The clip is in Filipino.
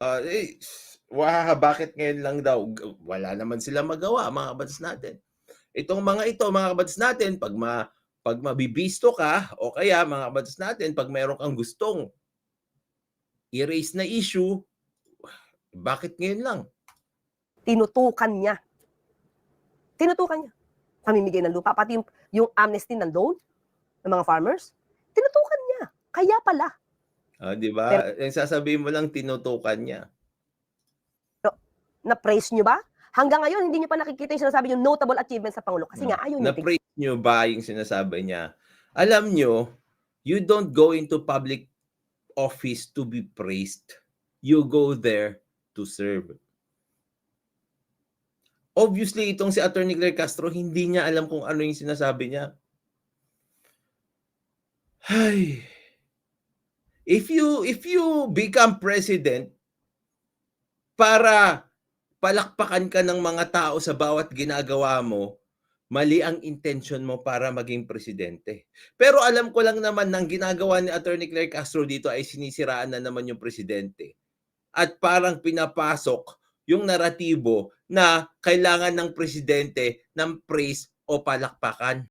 Bakit ngayon lang daw? Wala naman silang magawa mga kabatas natin. Itong mga ito, mga kabatas natin, 'pag mabibisto ka o kaya mga kabatas natin 'pag meron kang gustong i-raise na issue, bakit ngayon lang? Tinutukan niya. Tinutukan niya. Pamimigay ng lupa, pati yung amnesty ng loan ng mga farmers, tinutukan niya. Kaya pala. 'Di Pero ba? Sasabihin mo lang tinutukan niya. na-praise niyo ba? Hanggang ngayon hindi niyo pa nakikita yung sinasabi yung notable achievements sa Pangulo kasi nga ayaw niyo tignan. Na-praise niyo ba yung sinasabi niya? Alam niyo, you don't go into public office to be praised. You go there to serve. Obviously, itong si Attorney Claire Castro, hindi niya alam kung ano yung sinasabi niya. Ay, if you become president para palakpakan ka ng mga tao sa bawat ginagawa mo, mali ang intention mo para maging presidente. Pero alam ko lang naman ng ginagawa ni Attorney Claire Castro dito ay sinisiraan na naman yung presidente. At parang pinapasok yung naratibo na kailangan ng presidente ng praise o palakpakan.